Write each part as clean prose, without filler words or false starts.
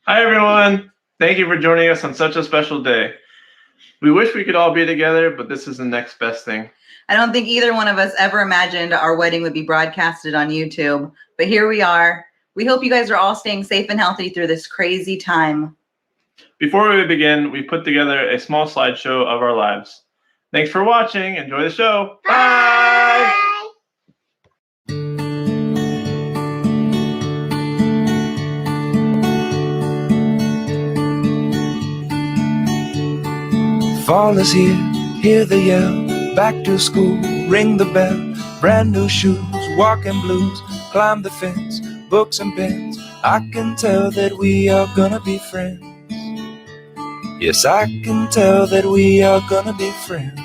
Hi, everyone. Thank you for joining us on such a special day. We wish we could all be together, but this is the next best thing. I don't think either one of us ever imagined our wedding would be broadcasted on YouTube, but here we are. We hope you guys are all staying safe and healthy through this crazy time. Before we begin, we put together a small slideshow of our lives. Thanks for watching. Enjoy the show. Bye! Fall is here, hear the yell, back to school, ring the bell, brand new shoes, walking blues, climb the fence, books and pens. I can tell that we are gonna be friends. Yes, I can tell that we are gonna be friends.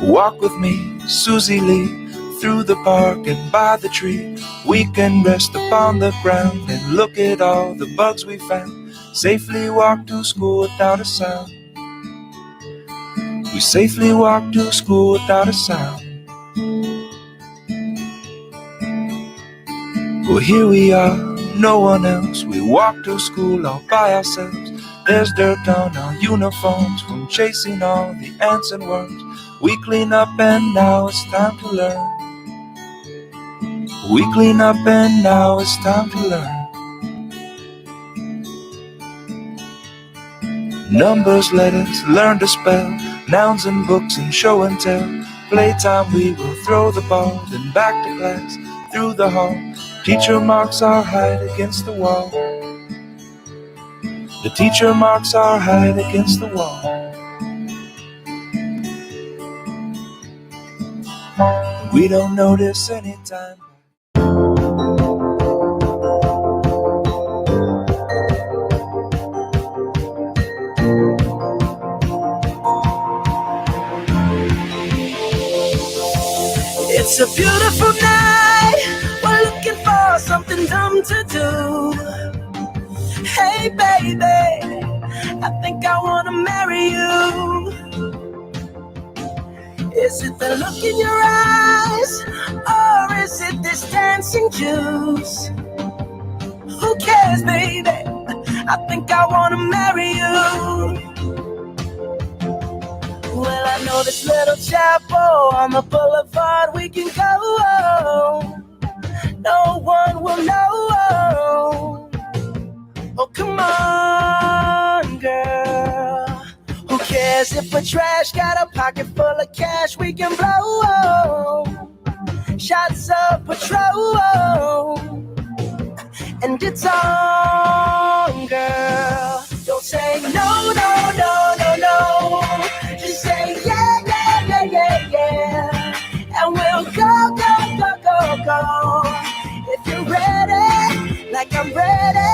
Walk with me, Susie Lee, through the park and by the tree. We can rest upon the ground and look at all the bugs we found. Safely walk to school without a sound. We safely walk to school without a sound. Well, here we are, no one else. We walk to school all by ourselves. There's dirt on our uniforms from chasing all the ants and worms. We clean up and now it's time to learn. We clean up and now it's time to learn. Numbers, letters, learn to spell, nouns and books and show and tell. Playtime we will throw the ball, then back to class, through the hall. Teacher marks our height against the wall. The teacher marks our height against the wall. We don't notice any time. It's a beautiful night. We're looking for something dumb to do. Hey baby, I think I wanna marry you. Is it the look in your eyes, or is it this dancing juice? Who cares, baby? I think I wanna marry you. Well, I know this little chapel on the boulevard we can go. No one will know. Oh, come on, girl. Who cares if we're trash? Got a pocket full of cash we can blow. Shots of Patrol. And it's on, girl. Don't say no, no, no, no, no. Just say yeah, yeah, yeah, yeah, yeah. And we'll go, go, go, go, go. If you're ready, like I'm ready.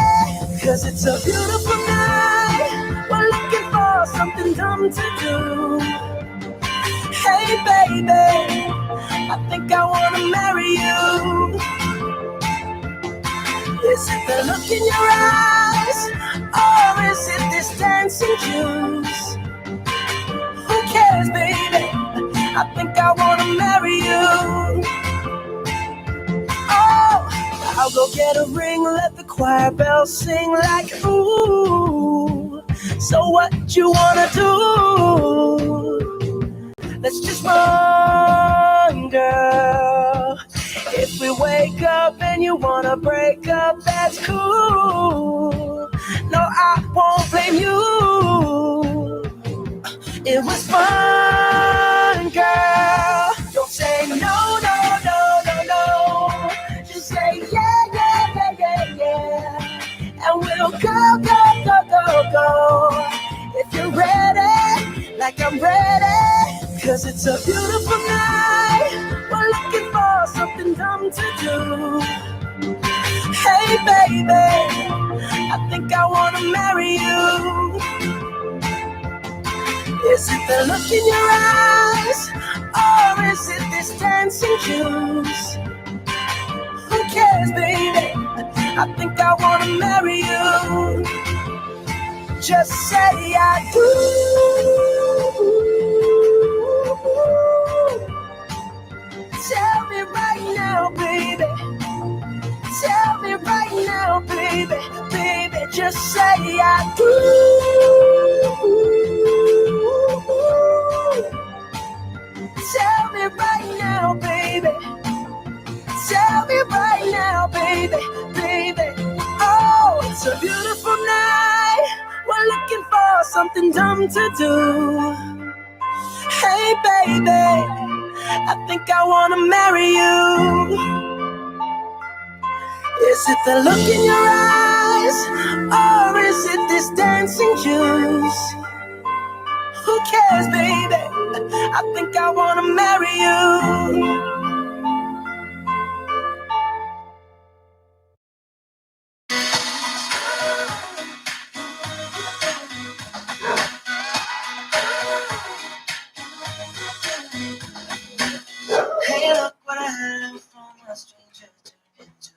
'Cause it's a beautiful night. We're looking for something dumb to do. Hey baby, I think I wanna marry you. Is it the look in your eyes, or is it this dancing juice? Who cares, baby? I think I wanna marry you. Oh, I'll go get a ring, let the choir bells sing like ooh. So what you wanna do? Let's just run, girl. If we wake up and you wanna break up, that's cool. No, I won't blame you. It was fun, girl. Don't say no, no, no, no, no. Just say yeah, yeah, yeah, yeah, yeah. And we'll go, go, go, go, go. If you're ready, like I'm ready. 'Cause it's a beautiful night. We're looking for something dumb to do. Hey baby, I think I wanna marry you. Is it the look in your eyes, or is it this dancing juice? Who cares, baby? I think I wanna marry you. Just say I do. Tell me right now, baby. Tell me right now, baby. Baby, just say I do. Tell me right now, baby. Tell me right now, baby. Baby, oh, it's a beautiful night. We're looking for something dumb to do. Hey, baby, I think I wanna marry you. Is it the look in your eyes, or is it this dancing juice? Who cares, baby? I think I wanna marry you. Hey, look what I have from a stranger turned into.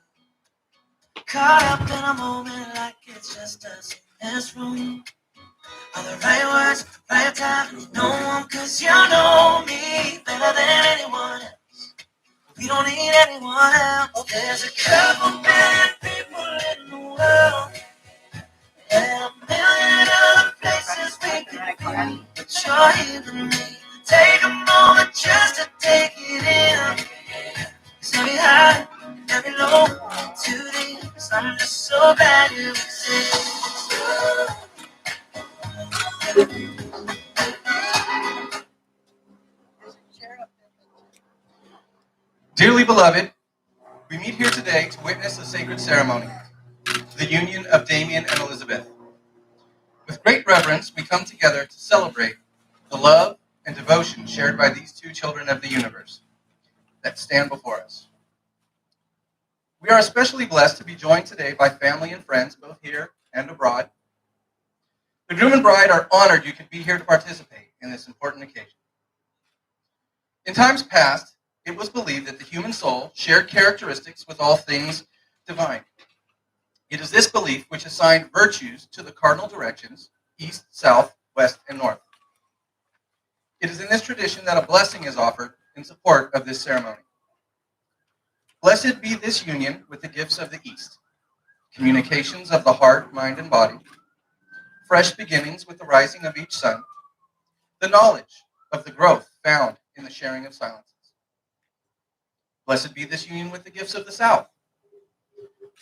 Caught up in a moment like it's just us in this room. All the right words, right time, no one, 'cause you know me better than anyone else. We don't need anyone else. Oh, there's a couple million people in the world, and a million other places we could be. But you're here for me. Take a moment just to take it in. Cause every high, every low, too deep. Cause I'm just so glad you exist. Dearly beloved, we meet here today to witness a sacred ceremony, the union of Damian and Elizabeth. With great reverence, we come together to celebrate the love and devotion shared by these two children of the universe that stand before us. We are especially blessed to be joined today by family and friends, both here and abroad. The groom and bride are honored you could be here to participate in this important occasion. In times past, it was believed that the human soul shared characteristics with all things divine. It is this belief which assigned virtues to the cardinal directions, east, south, west, and north. It is in this tradition that a blessing is offered in support of this ceremony. Blessed be this union with the gifts of the east, communications of the heart, mind, and body, fresh beginnings with the rising of each sun, the knowledge of the growth found in the sharing of silences. Blessed be this union with the gifts of the south,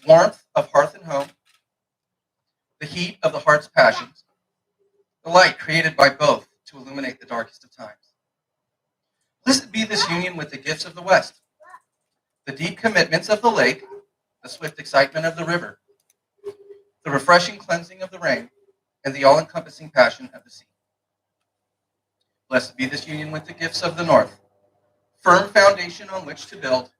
warmth of hearth and home, the heat of the heart's passions, the light created by both to illuminate the darkest of times. Blessed be this union with the gifts of the west, the deep commitments of the lake, the swift excitement of the river, the refreshing cleansing of the rain, and the all-encompassing passion of the sea. Blessed be this union with the gifts of the north, firm foundation on which to build,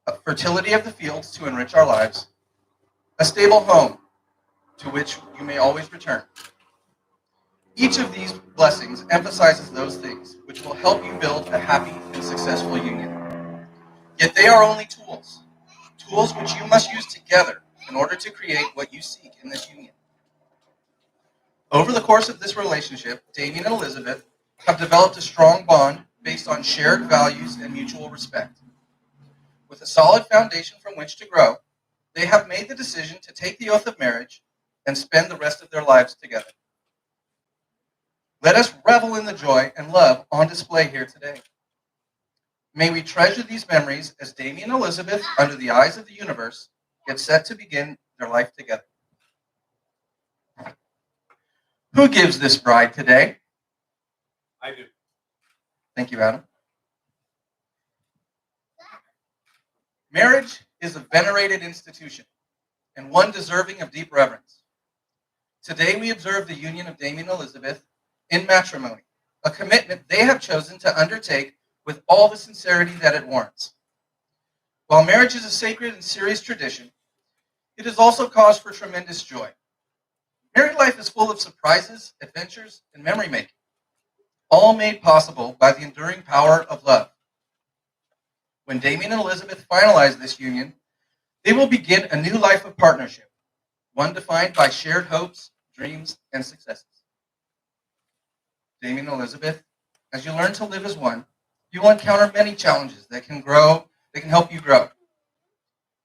a fertility of the fields to enrich our lives, a stable home to which you may always return. Each of these blessings emphasizes those things which will help you build a happy and successful union. Yet they are only tools, tools which you must use together in order to create what you seek in this union. Over the course of this relationship, Damian and Elizabeth have developed a strong bond based on shared values and mutual respect. With a solid foundation from which to grow, they have made the decision to take the oath of marriage and spend the rest of their lives together. Let us revel in the joy and love on display here today. May we treasure these memories as Damian and Elizabeth, under the eyes of the universe, get set to begin their life together. Who gives this bride today? I do. Thank you, Adam. Marriage is a venerated institution and one deserving of deep reverence. Today we observe the union of Damian and Elizabeth in matrimony, a commitment they have chosen to undertake with all the sincerity that it warrants. While marriage is a sacred and serious tradition, it is also cause for tremendous joy. Married life is full of surprises, adventures, and memory making, all made possible by the enduring power of love. When Damian and Elizabeth finalize this union, they will begin a new life of partnership, one defined by shared hopes, dreams, and successes. Damian and Elizabeth, as you learn to live as one, you will encounter many challenges that can help you grow.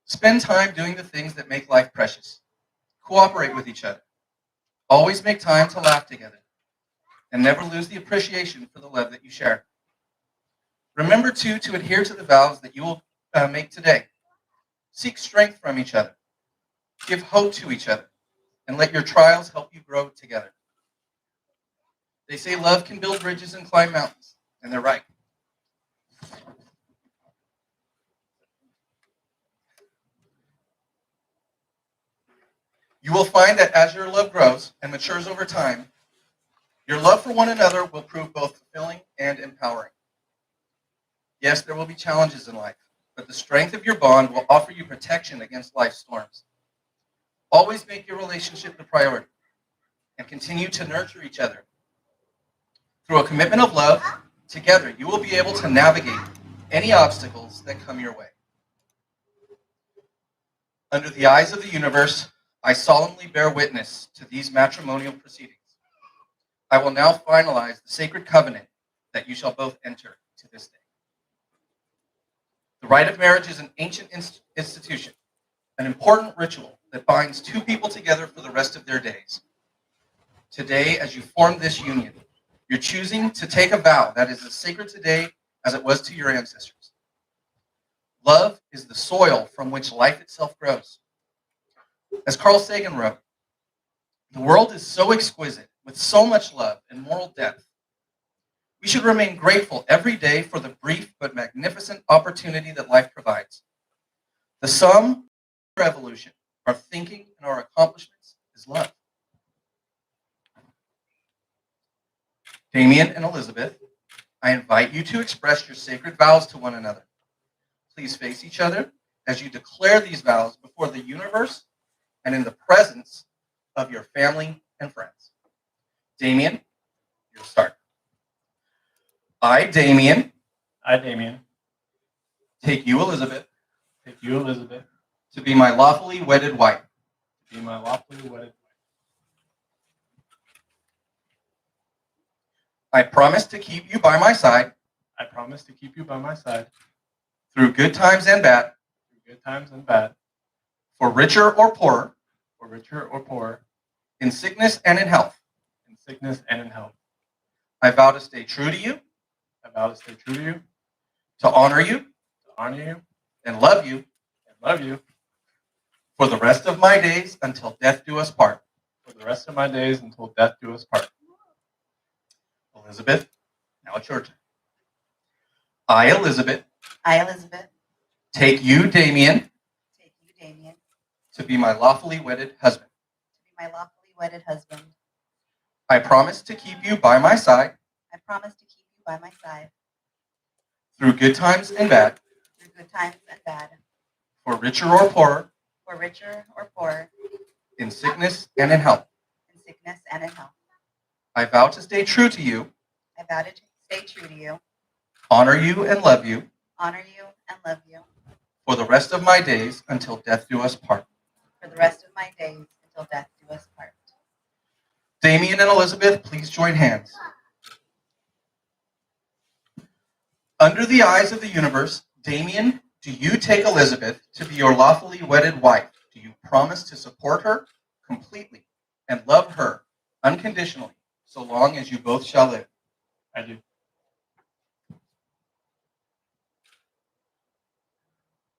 Spend time doing the things that make life precious. Cooperate with each other. Always make time to laugh together. And never lose the appreciation for the love that you share. Remember, too, to adhere to the vows that you will make today. Seek strength from each other. Give hope to each other. And let your trials help you grow together. They say love can build bridges and climb mountains. And they're right. You will find that as your love grows and matures over time, your love for one another will prove both fulfilling and empowering. Yes, there will be challenges in life, but the strength of your bond will offer you protection against life's storms. Always make your relationship the priority and continue to nurture each other. Through a commitment of love, together you will be able to navigate any obstacles that come your way. Under the eyes of the universe, I solemnly bear witness to these matrimonial proceedings. I will now finalize the sacred covenant that you shall both enter to this day. The rite of marriage is an ancient institution, an important ritual that binds two people together for the rest of their days. Today, as you form this union, you're choosing to take a vow that is as sacred today as it was to your ancestors. Love is the soil from which life itself grows. As Carl Sagan wrote, the world is so exquisite, with so much love and moral depth. We should remain grateful every day for the brief but magnificent opportunity that life provides. The sum of our evolution, our thinking, and our accomplishments is love. Damian and Elizabeth, I invite you to express your sacred vows to one another. Please face each other as you declare these vows before the universe and in the presence of your family and friends. Damian, you'll start. I, Damian, take you, Elizabeth, to be my lawfully wedded wife. I promise to keep you by my side through good times and bad, for richer or poorer, in sickness and in health. I vow to stay true to you, to honor you, and love you for the rest of my days until death do us part. Elizabeth, now it's your turn. I, Elizabeth, take you, Damian, to be my lawfully wedded husband. I promise to keep you by my side through good times and bad, for richer or poorer, in sickness and in health. I vow to stay true to you, honor you and love you for the rest of my days until death do us part. Damian and Elizabeth, please join hands. Under the eyes of the universe, Damian, do you take Elizabeth to be your lawfully wedded wife? Do you promise to support her completely and love her unconditionally so long as you both shall live? I do.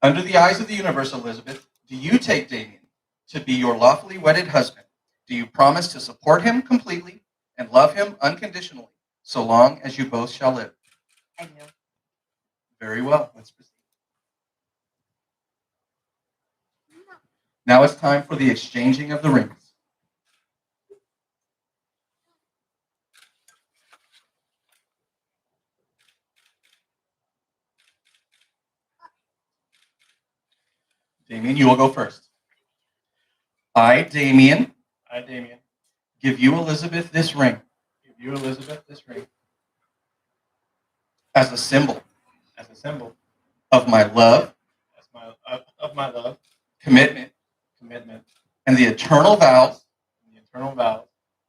Under the eyes of the universe, Elizabeth, do you take Damian to be your lawfully wedded husband? Do you promise to support him completely and love him unconditionally so long as you both shall live? I do. Very well. Let's proceed. Now it's time for the exchanging of the rings. Damian, you will go first. I, Damian, give you, Elizabeth, this ring as a symbol of my love, commitment, and the eternal vows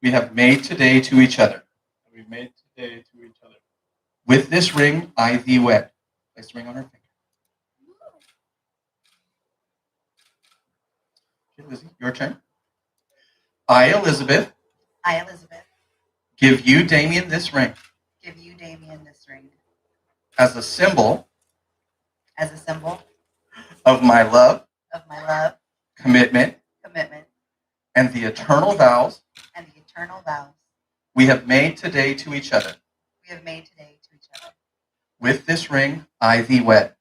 we have made today to each other. With this ring, I thee wed. Place the ring on her finger. Okay, Lizzie, your turn. I, Elizabeth, give you, Damian, this ring as a symbol of my love, commitment, and the eternal vows we have made today to each other. With this ring, I thee wed.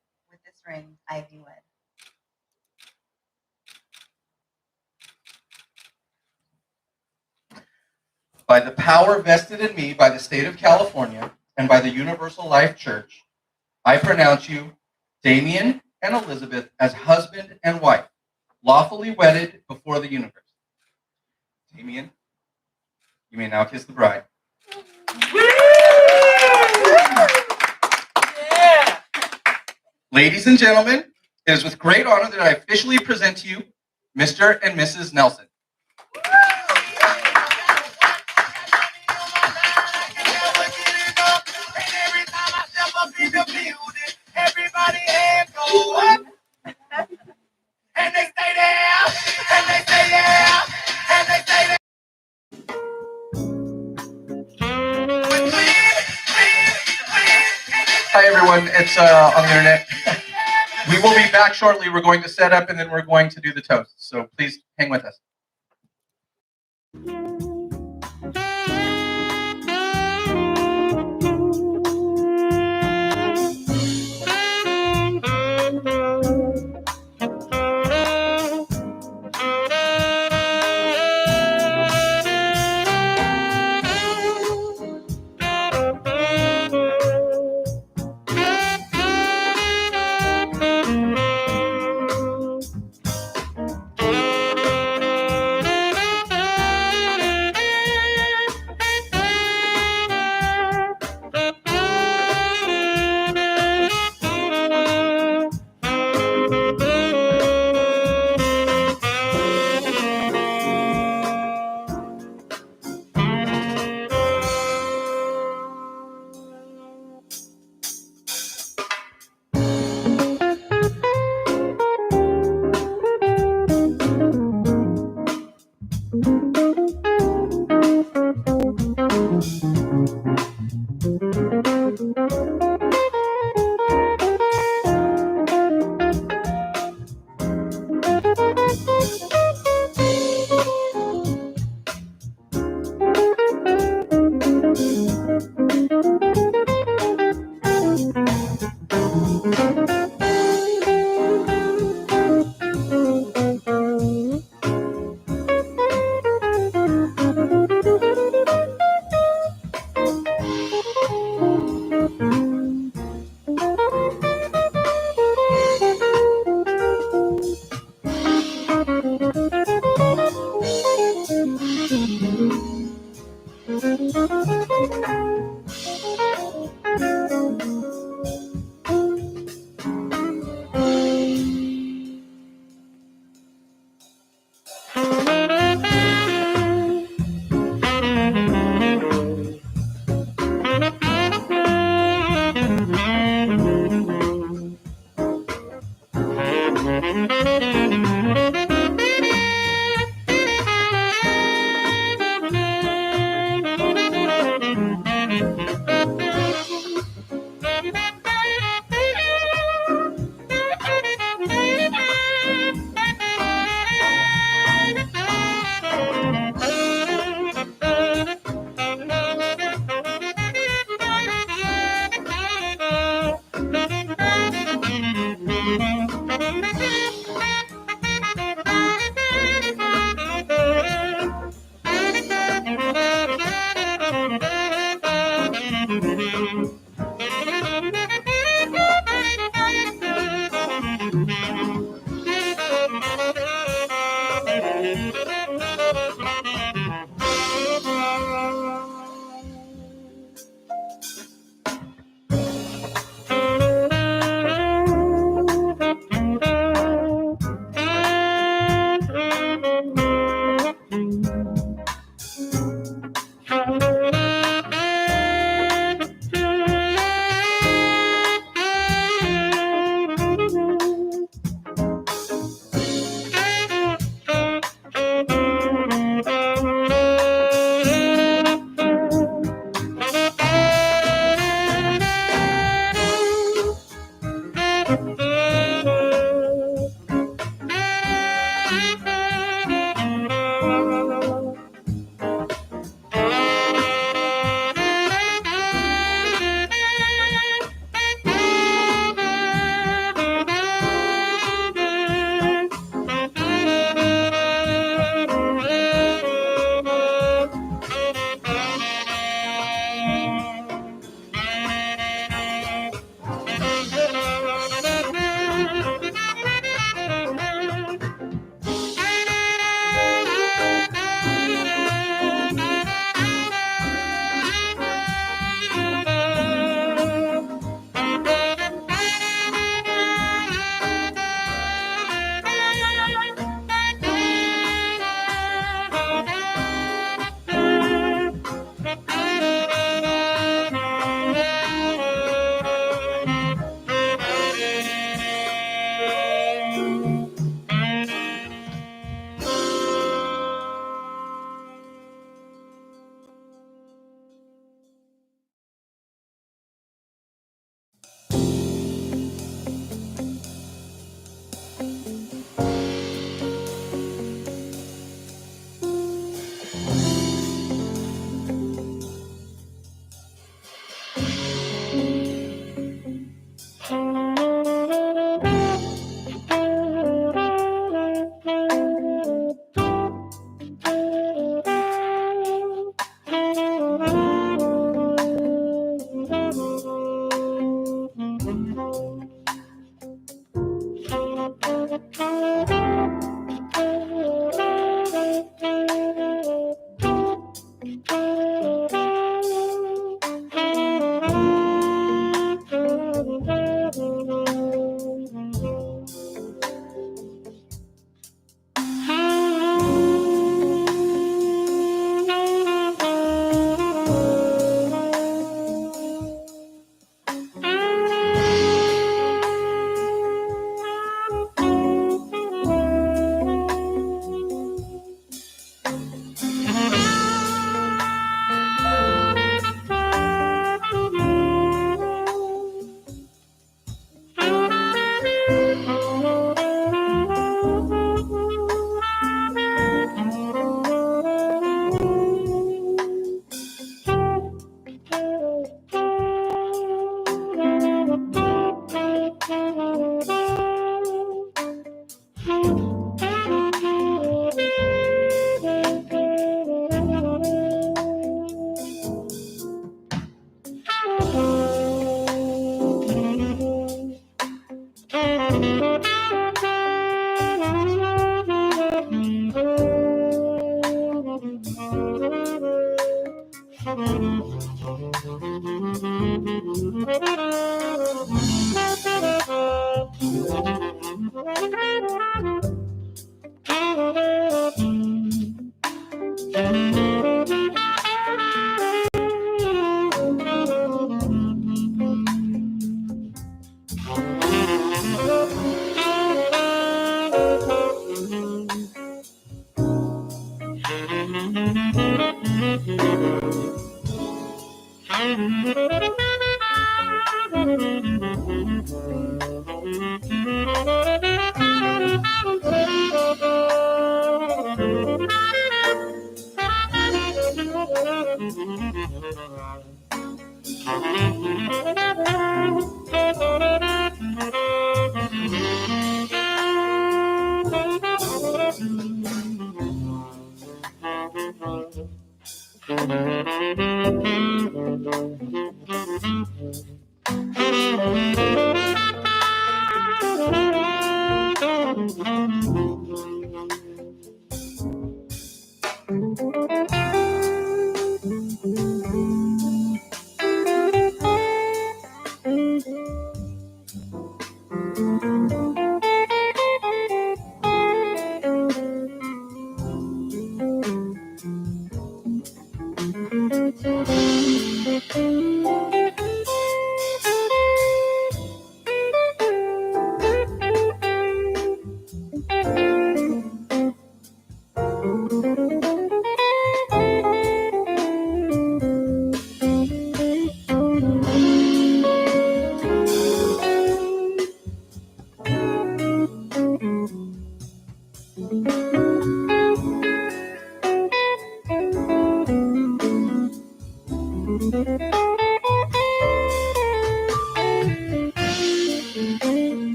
By the power vested in me by the state of California and by the Universal Life Church, I pronounce you, Damian and Elizabeth, as husband and wife, lawfully wedded before the universe. Damian, you may now kiss the bride. Ladies and gentlemen, it is with great honor that I officially present to you Mr. and Mrs. Nelson. Everybody hands go on the internet. We will be back shortly. We're going to set up and then we're going to do the toast. So please hang with us.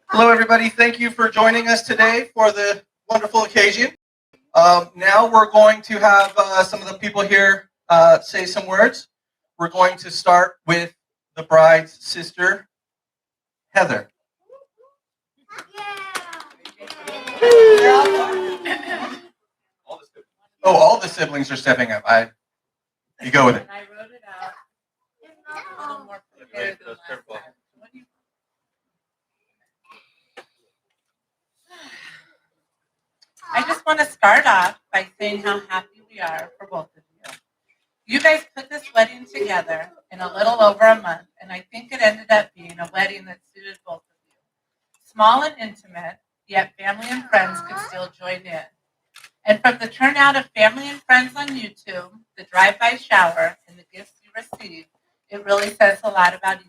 Hello, everybody. Thank you for joining us today for the wonderful occasion. Now we're going to have some of the people here say some words. We're going to start with the bride's sister, Heather. Oh, all the siblings are stepping up. You go with it. I wrote it out. more prepared than last time. What do you? I just want to start off by saying how happy we are for both of you. You guys put this wedding together in a little over a month, and I think it ended up being a wedding that suited both of you. Small and intimate, yet family and friends could still join in. And from the turnout of family and friends on YouTube, the drive-by shower, and the gifts you received, it really says a lot about each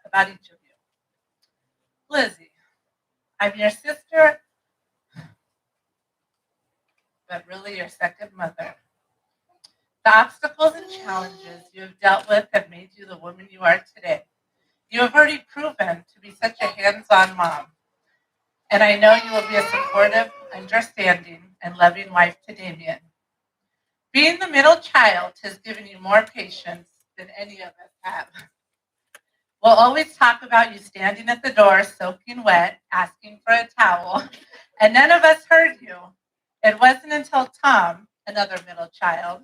of you. Lizzie, I'm your sister, but really your second mother. The obstacles and challenges you have dealt with have made you the woman you are today. You have already proven to be such a hands-on mom. And I know you will be a supportive, understanding, and loving wife to Damian. Being the middle child has given you more patience than any of us have. We'll always talk about you standing at the door, soaking wet, asking for a towel, and none of us heard you. It wasn't until Tom, another middle child,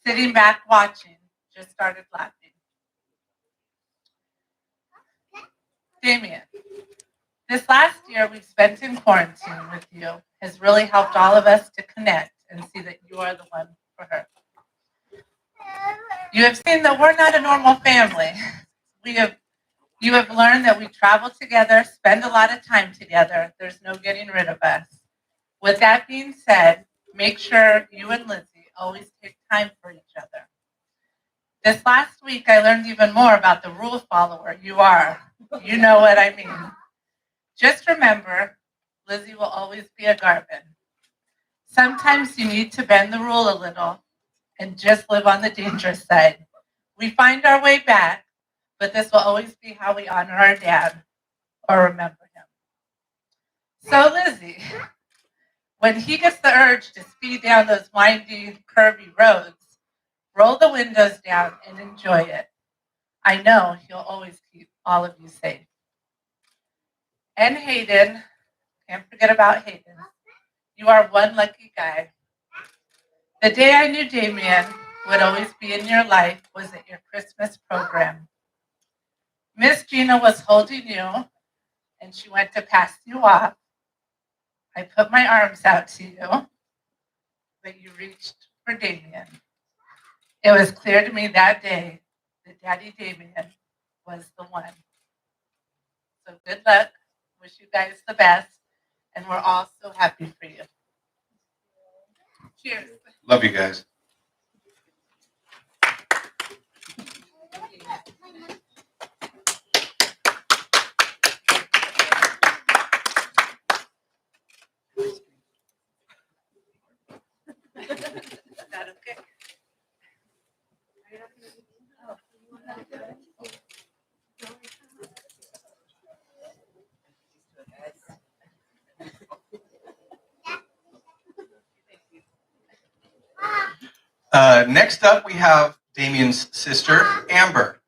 sitting back watching, just started laughing. Damian, this last year we've spent in quarantine with you has really helped all of us to connect and see that you are the one for her. You have seen that we're not a normal family. You have learned that we travel together, spend a lot of time together. There's no getting rid of us. With that being said, make sure you and Lizzie always take time for each other. This last week, I learned even more about the rule follower you are. You know what I mean. Just remember, Lizzie will always be a Garvin. Sometimes you need to bend the rule a little and just live on the dangerous side. We find our way back, but this will always be how we honor our dad or remember him. So Lizzie, when he gets the urge to speed down those windy, curvy roads, roll the windows down and enjoy it. I know he'll always keep all of you safe. And Hayden, can't forget about Hayden. You are one lucky guy. The day I knew Damian would always be in your life was at your Christmas program. Miss Gina was holding you, and she went to pass you off. I put my arms out to you, but you reached for Damian. It was clear to me that day that Daddy Damian was the one. So good luck. Wish you guys the best, and we're all so happy for you. Cheers. Love you guys. Is that okay? Next up, we have Damian's sister, Amber.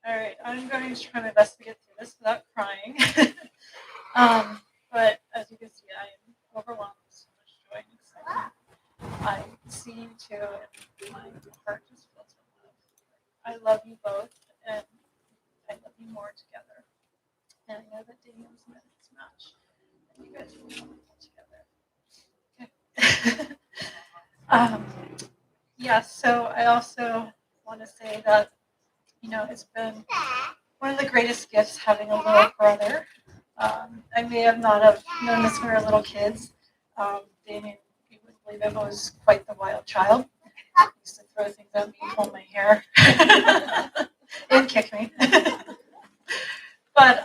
All right, I'm going to try my best to get through this without crying. But as you can see, I am overwhelmed with so much joy and excitement. I'm seeing too, and my heart just fills with love. I love you both, and I love you more together. And I know that Damian's met his match, and you guys will come together. Yeah, so I also want to say that, you know, it's been one of the greatest gifts having a little brother. I may have not have known this when we were little kids. Damian, you wouldn't believe it, was quite the wild child. He used to throw things at me, pull my hair, and kick me. But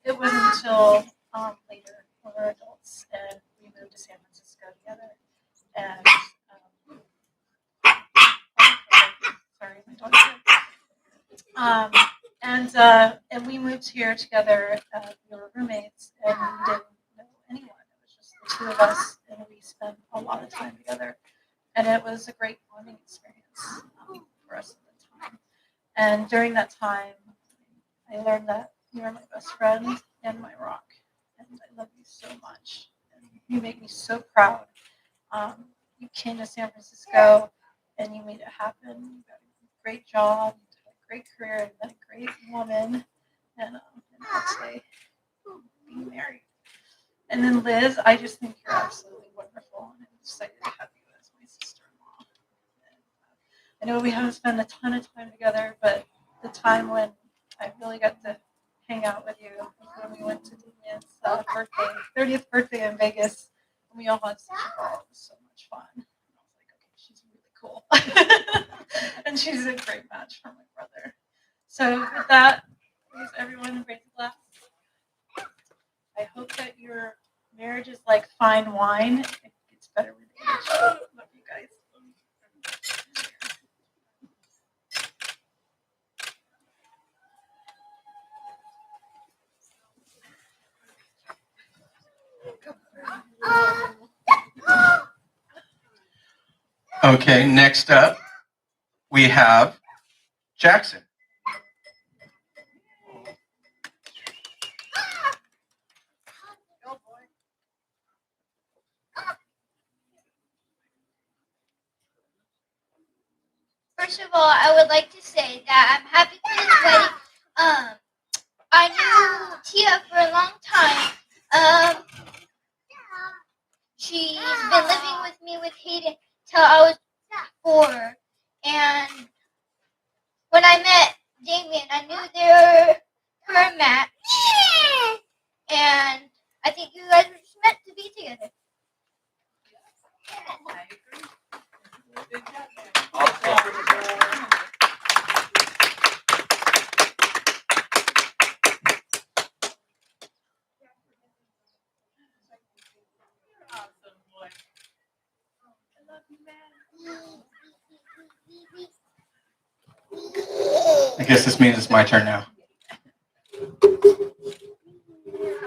it wasn't until later when we were adults and we moved to San Francisco together. And sorry, my dog's here. And we moved here together. We were roommates, and we didn't know anyone. It was just the two of us, and we spent a lot of time together. And it was a great bonding experience for us at the time. And during that time, I learned that you are my best friend and my rock, and I love you so much. And you make me so proud. You came to San Francisco, and you made it happen. You got a great job, you had a great career, and been a great woman, and hopefully be married. And then Liz, I just think you're absolutely wonderful, and I'm excited to have you as my sister-in-law. And, I know we haven't spent a ton of time together, but the time when I really got to hang out with you was when we went to Damian's birthday, 30th birthday in Vegas, and we all had such a ball. It was so much fun. And I was like, okay, she's really cool. And she's a great match for my brother. So with that, please everyone raise a glass. I hope that your marriage is like fine wine. It gets better with age. Love you guys. Okay, next up, we have Jackson. First of all, I would like to say that I'm happy for this wedding. I knew Tia for a long time. She's been living with me with Hayden till I was 4. And when I met Damian, I knew they were a match. And I think you guys were just meant to be together. I guess this means it's my turn now.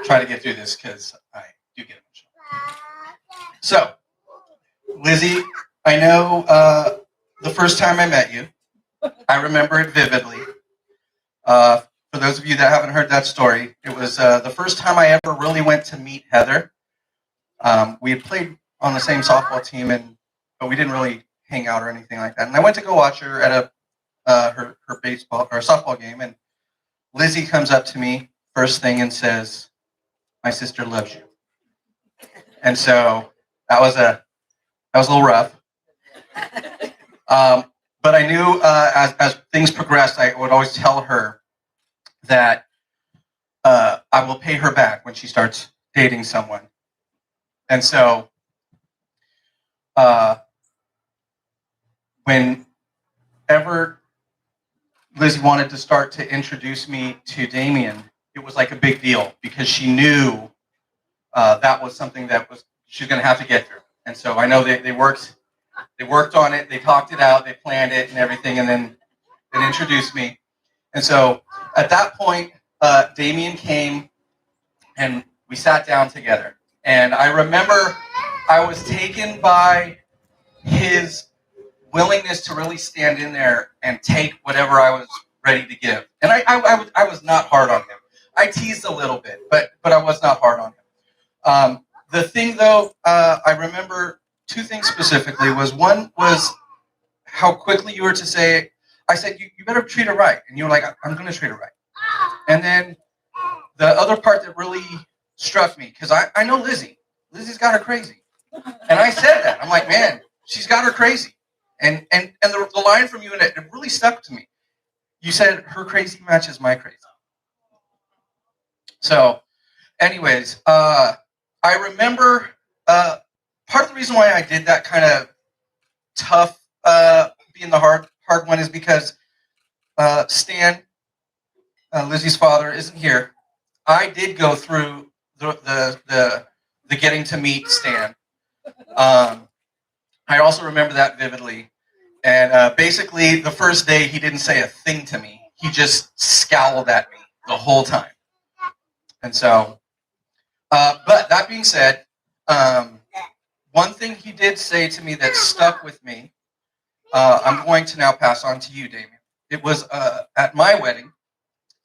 Try to get through this because I do get emotional. So, Lizzie, I know the first time I met you, I remember it vividly. For those of you that haven't heard that story, it was the first time I ever really went to meet Heather. We had played on the same softball team, but we didn't really hang out or anything like that. And I went to go watch her at her baseball or softball game, and Lizzie comes up to me first thing and says, "My sister loves you." And so that was a little rough. But I knew as things progressed, I would always tell her that I will pay her back when she starts dating someone. And so whenever Lizzie wanted to start to introduce me to Damian, it was like a big deal because she knew that was something that she's going to have to get through. And so I know they worked on it, they talked it out, they planned it and everything, and then they introduced me. And so at that point, Damian came and we sat down together. And I remember I was taken by his willingness to really stand in there and take whatever I was ready to give. And I was not hard on him. I teased a little bit, but I was not hard on him. The thing, though, I remember 2 things specifically. One was how quickly you were to say, I said, you better treat her right. And you were like, I'm going to treat her right. And then the other part that really struck me, because I know Lizzie. Lizzie's got her crazy. And I said that. I'm like, man, she's got her crazy. And the line from you, and it really stuck to me. You said, her crazy matches my crazy. So, anyways, I remember part of the reason why I did that kind of tough, being the hard one, is because Stan, Lizzie's father, isn't here. I did go through the getting to meet Stan. I also remember that vividly. And basically, the first day, he didn't say a thing to me. He just scowled at me the whole time. And so, but that being said, one thing he did say to me that stuck with me, I'm going to now pass on to you, Damian. It was at my wedding.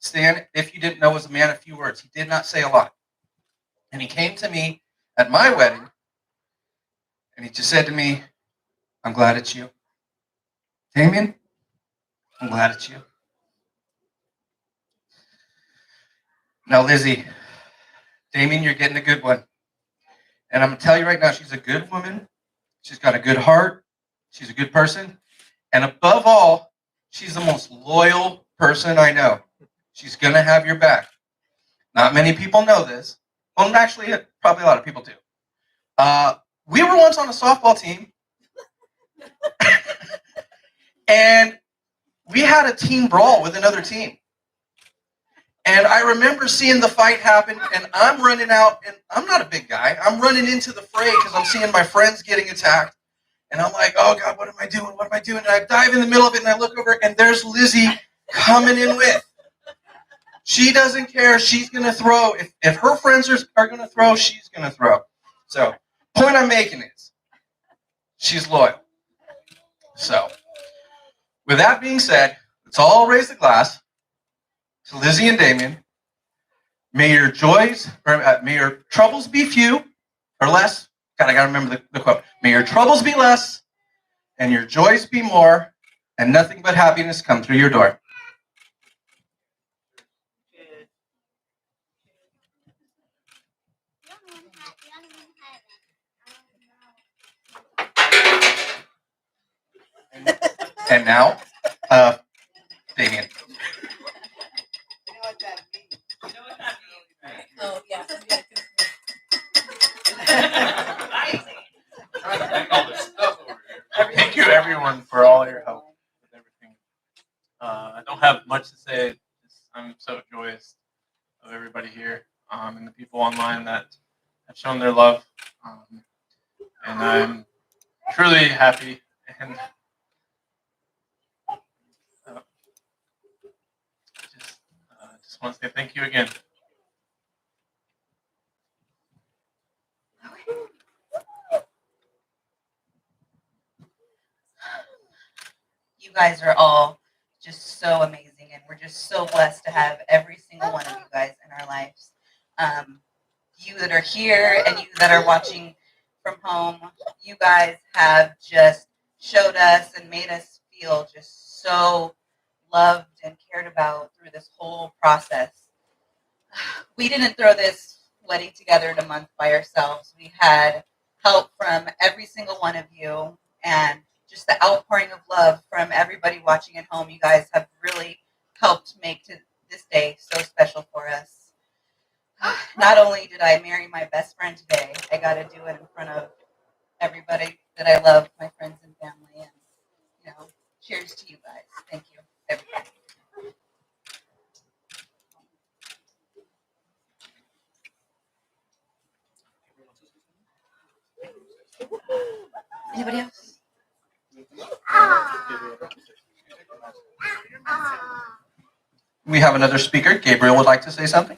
Stan, if you didn't know, was a man of few words. He did not say a lot. And he came to me at my wedding, and he just said to me, I'm glad it's you. Damian, I'm glad it's you. Now, Lizzie, Damian, you're getting a good one. And I'm going to tell you right now, she's a good woman. She's got a good heart. She's a good person. And above all, she's the most loyal person I know. She's going to have your back. Not many people know this. Well, actually, probably a lot of people do. We were once on a softball team. And we had a team brawl with another team. And I remember seeing the fight happen, and I'm running out, and I'm not a big guy. I'm running into the fray because I'm seeing my friends getting attacked. And I'm like, oh, God, what am I doing? What am I doing? And I dive in the middle of it, and I look over, and there's Lizzie coming in with. She doesn't care. She's going to throw. If her friends are going to throw, she's going to throw. So, point I'm making is, she's loyal. So, with that being said, let's all raise the glass to Lizzie and Damian. May your may your troubles be few or less. God, I got to remember the quote. May your troubles be less and your joys be more, and nothing but happiness come through your door. And now, Damian. You know what that means, right? Oh, yeah. Thank you, everyone, for all your help with everything. I don't have much to say. I'm so joyous of everybody here and the people online that have shown their love. And I'm truly happy. And just want to say thank you again. You guys are all just so amazing, and we're just so blessed to have every single one of you guys in our lives. You that are here and you that are watching from home, you guys have just showed us and made us feel just so loved and cared about through this whole process. We didn't throw this wedding together in a month by ourselves. We had help from every single one of you, and just the outpouring of love from everybody watching at home. You guys have really helped make this day so special for us. Not only did I marry my best friend today, I got to do it in front of everybody that I love, my friends and family, and cheers to you guys. Thank you, everybody. Anybody else? We have another speaker. Gabriel would like to say something.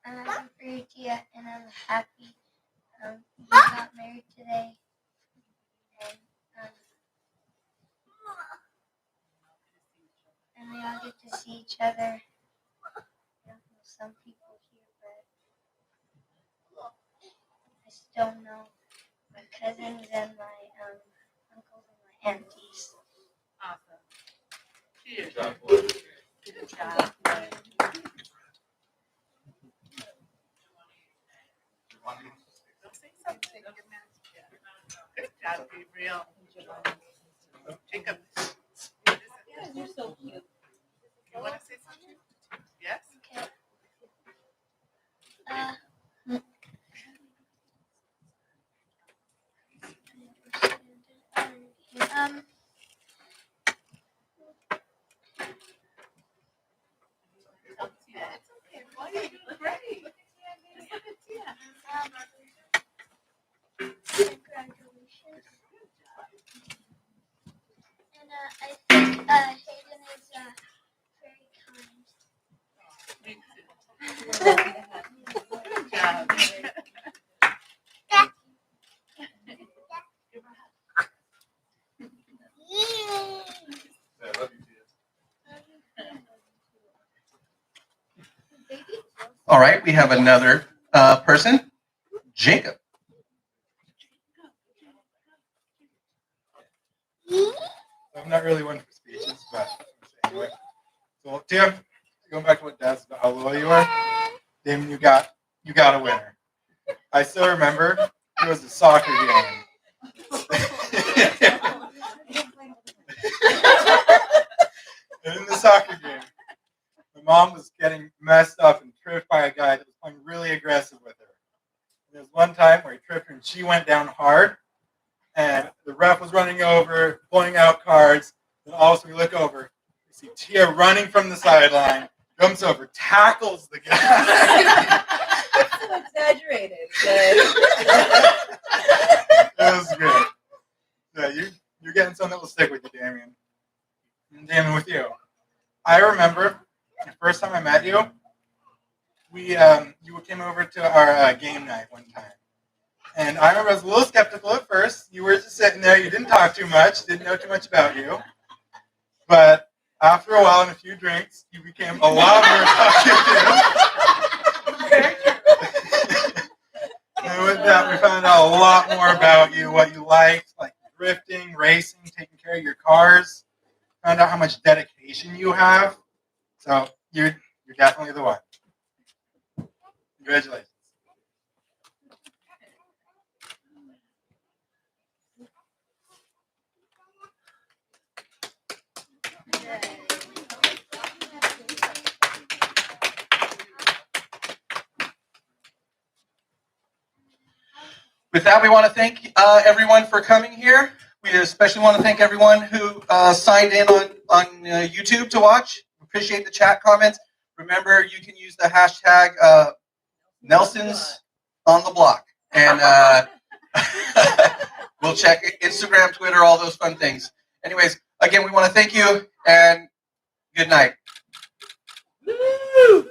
I'm happy for you, Tia, and I'm happy you got married today. And we all get to see each other. I don't know some people here, but I still know my cousins and my uncles and my aunties. Awesome. Cheers. Good job, boy. Good job. Say something. Good job, Gabriel. Jacob. You're so cute. You want to say something? Yes? Okay. It's okay, boy. You look great. job. I love you, Tia. All right, we have another person, Jacob. I'm not really one for speeches, but anyway. So, Tim, going back to what Dad said about how loyal you are, Damon, you got a winner. I still remember it was a soccer game. And in the soccer game, my mom was getting messed up and tripped by a guy that was playing really aggressive with her. And there was one time where he tripped her and she went down hard, and the ref was running over, pulling out cards. And also we look over, we see Tia running from the sideline, jumps over, tackles the guy. That's so exaggerated. It was good. Yeah, you're getting something that will stick with you, Damian. And Damian, with you. I remember the first time I met you, you came over to our game night one time. And I remember I was a little skeptical at first. You were just sitting there. You didn't talk too much, didn't know too much about you. But after a while and a few drinks, you became a lot more talkative. And with that, we found out a lot more about you, what you liked, like drifting, racing, taking care of your cars. Found out how much dedication you have. So you're definitely the one. Congratulations. With that, we want to thank everyone for coming here. We especially want to thank everyone who signed in on YouTube to watch. Appreciate the chat comments. Remember, you can use the hashtag Nelson's on the block. And we'll check Instagram, Twitter, all those fun things. Anyways, again, we want to thank you and good night. Woo!